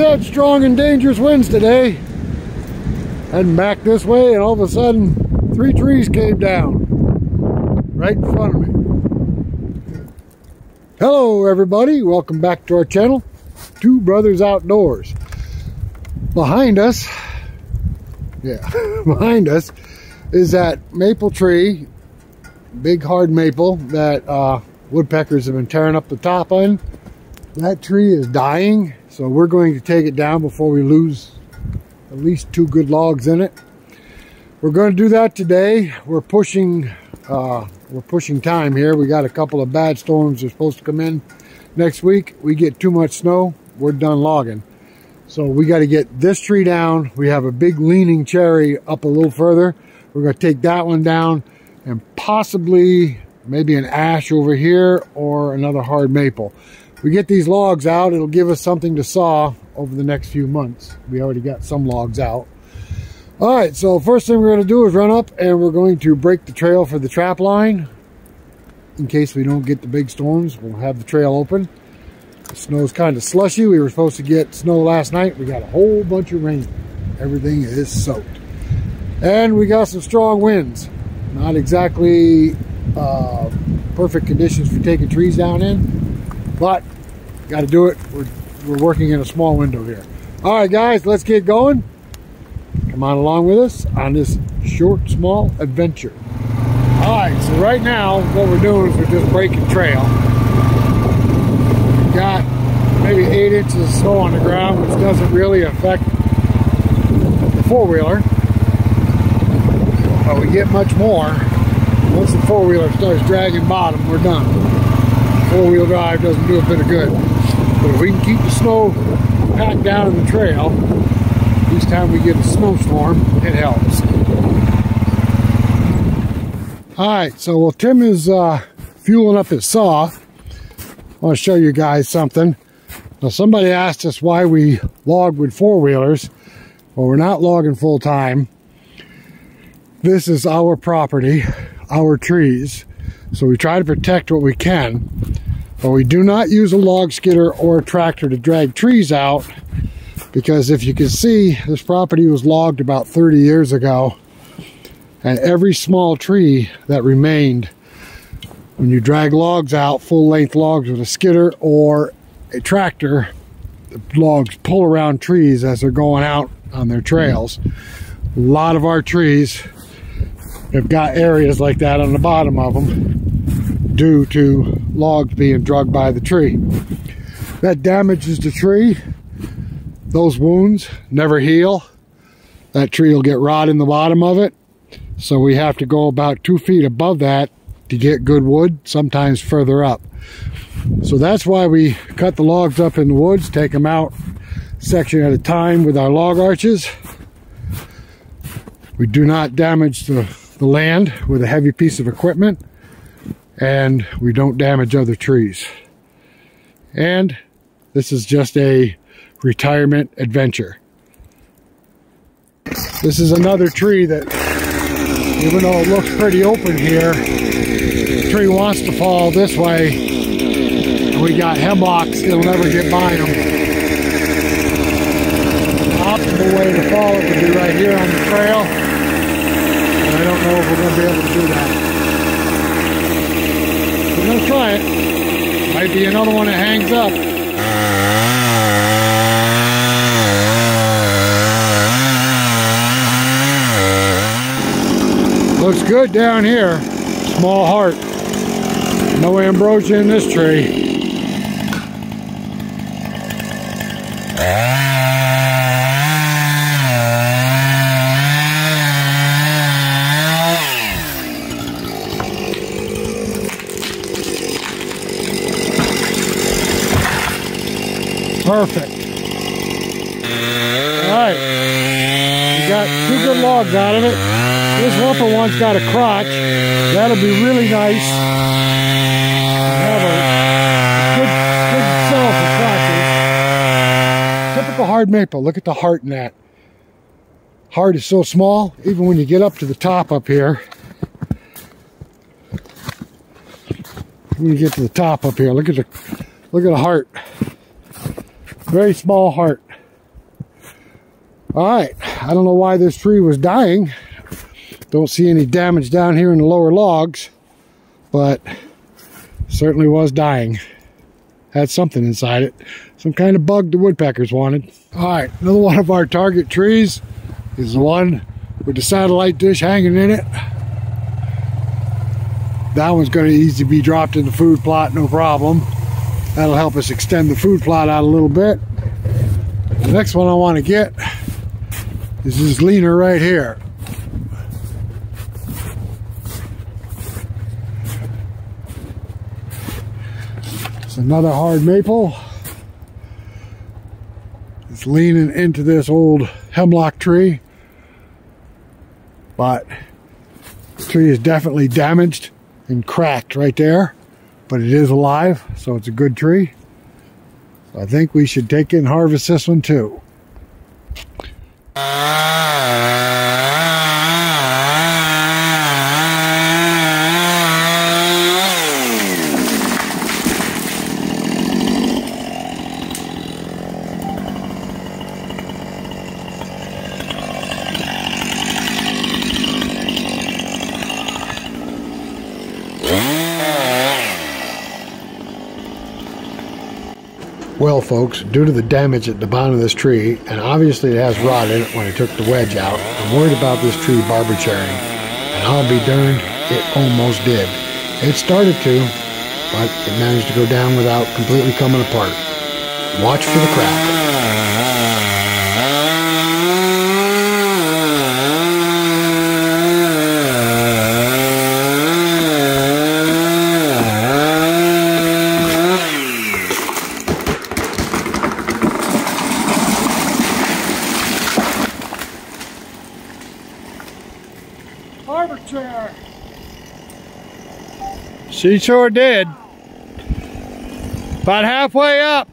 said, strong and dangerous winds today. Heading back this way, and all of a sudden 3 trees came down right in front of me. Hello everybody, welcome back to our channel, Two Brothers Outdoors. Behind us is that maple tree, big hard maple that woodpeckers have been tearing up the top on. That tree is dying, so we're going to take it down before we lose at least 2 good logs in it. We're going to do that today. We're pushing time here. We got a couple of bad storms that are supposed to come in next week. We get too much snow, we're done logging. So we got to get this tree down. We have a big leaning cherry up a little further. We're going to take that one down, and possibly maybe an ash over here or another hard maple. We get these logs out, it'll give us something to saw over the next few months. We already got some logs out. All right, so first thing we're going to do is run up and we're going to break the trail for the trap line. In case we don't get the big storms, we'll have the trail open. The snow's kind of slushy. We were supposed to get snow last night. We got a whole bunch of rain. Everything is soaked. And we got some strong winds. Not exactly perfect conditions for taking trees down in, but got to do it. We're working in a small window here. All right, guys, let's get going. Come on along with us on this short, small adventure. All right, so right now, what we're doing is we're just breaking trail. We've got maybe 8 inches of snow on the ground, which doesn't really affect the four-wheeler. But we get much more. Once the four-wheeler starts dragging bottom, we're done. Four-wheel drive doesn't do a bit of good. But if we can keep the snow packed down in the trail, each time we get a snowstorm, it helps. Alright, so while Tim is fueling up his saw, I want to show you guys something. Now, somebody asked us why we log with four-wheelers. Well, we're not logging full-time. This is our property, our trees. So we try to protect what we can, but we do not use a log skidder or a tractor to drag trees out, because if you can see, this property was logged about 30 years ago, and every small tree that remained, when you drag logs out, full-length logs with a skidder or a tractor, the logs pull around trees as they're going out on their trails. A lot of our trees have got areas like that on the bottom of them due to logs being dragged by the tree. That damages the tree. Those wounds never heal. That tree will get rot in the bottom of it. So we have to go about 2 feet above that to get good wood, sometimes further up. So that's why we cut the logs up in the woods, take them out section at a time with our log arches. We do not damage the land with a heavy piece of equipment, and we don't damage other trees. And this is just a retirement adventure. This is another tree that, even though it looks pretty open here, the tree wants to fall this way, and we got hemlocks, it'll never get by them. The optimal way to fall it would be right here on the trail, and I don't know if we're going to be able to do that. We're going to try it. Might be another one that hangs up. Looks good down here. Small heart. No ambrosia in this tree. Perfect. Alright. We got 2 good logs out of it. This upper one's got a crotch. That'll be really nice. Have a good sell for crotches. Typical hard maple. Look at the heart in that. Heart is so small, even when you get up to the top up here. When you get to the top up here, look at the heart. Very small heart. All right, I don't know why this tree was dying. Don't see any damage down here in the lower logs, but certainly was dying. Had something inside it. Some kind of bug the woodpeckers wanted. All right, another one of our target trees is the one with the satellite dish hanging in it. That one's going to easily be dropped in the food plot, no problem. That'll help us extend the food plot out a little bit. The next one I want to get is this leaner right here. It's another hard maple. It's leaning into this old hemlock tree, but the tree is definitely damaged and cracked right there, but it is alive, so it's a good tree. So I think we should take it and harvest this one too. Well folks, due to the damage at the bottom of this tree, and obviously it has rot in it when I took the wedge out, I'm worried about this tree barber charing, and I'll be darned, it almost did. It started to, but it managed to go down without completely coming apart. Watch for the crack. She sure did. About halfway up.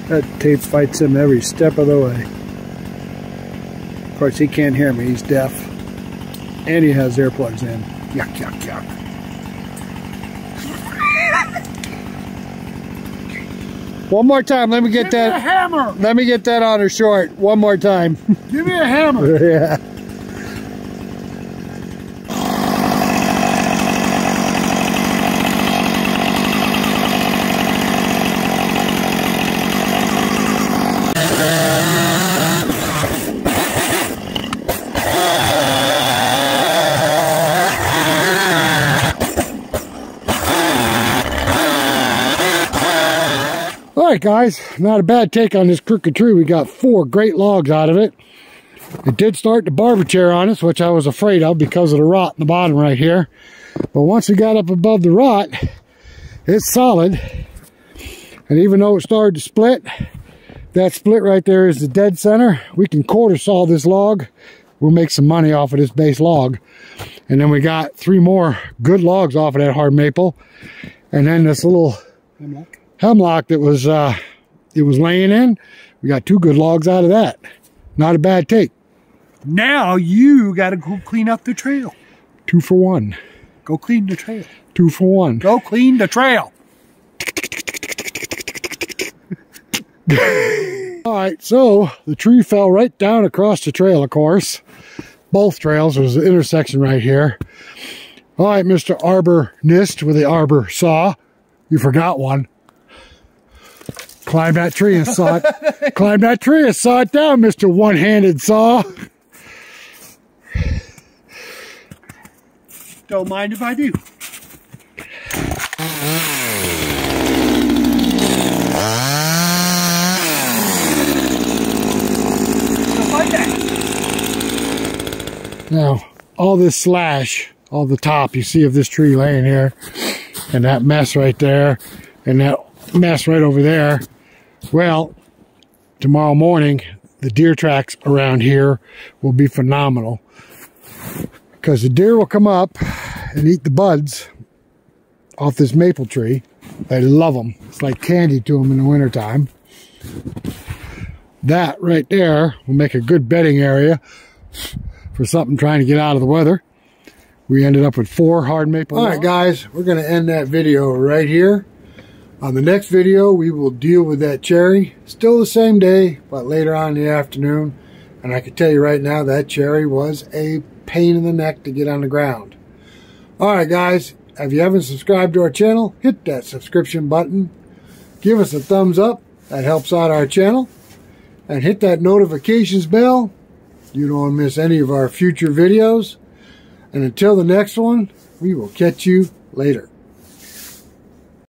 That tape fights him every step of the way. Of course, he can't hear me. He's deaf. And he has earplugs in. Yuck, yuck, yuck. One more time. Let me get that. Give me a hammer. Let me get that on her short. One more time. Give me a hammer. Yeah. Alright guys, not a bad take on this crooked tree. We got 4 great logs out of it. It did start to barber chair on us, which I was afraid of because of the rot in the bottom right here. But once we got up above the rot, it's solid. And even though it started to split, that split right there is the dead center. We can quarter saw this log. We'll make some money off of this base log. And then we got 3 more good logs off of that hard maple. And then this little hemlock that was it was laying in, we got 2 good logs out of that. Not a bad take. Now you got to go clean up the trail. 2 for 1. Go clean the trail. 2 for 1. Go clean the trail. All right, so the tree fell right down across the trail, of course. Both trails. There was an intersection right here. All right, Mr. Arborist with the arbor saw. You forgot one. Climb that tree and saw it. Climb that tree and saw it down, Mr. One-handed saw. Don't mind if I do. Just like that. Now, all this slash, all the top you see of this tree laying here, and that mess right there, and that mess right over there, well, tomorrow morning, the deer tracks around here will be phenomenal. Because the deer will come up and eat the buds off this maple tree. They love them. It's like candy to them in the wintertime. That right there will make a good bedding area for something trying to get out of the weather. We ended up with 4 hard maple. All right, guys, we're going to end that video right here. On the next video, we will deal with that cherry. Still the same day, but later on in the afternoon. And I can tell you right now, that cherry was a pain in the neck to get on the ground. All right, guys, if you haven't subscribed to our channel, hit that subscription button. Give us a thumbs up. That helps out our channel. And hit that notifications bell. You don't want to miss any of our future videos. And until the next one, we will catch you later.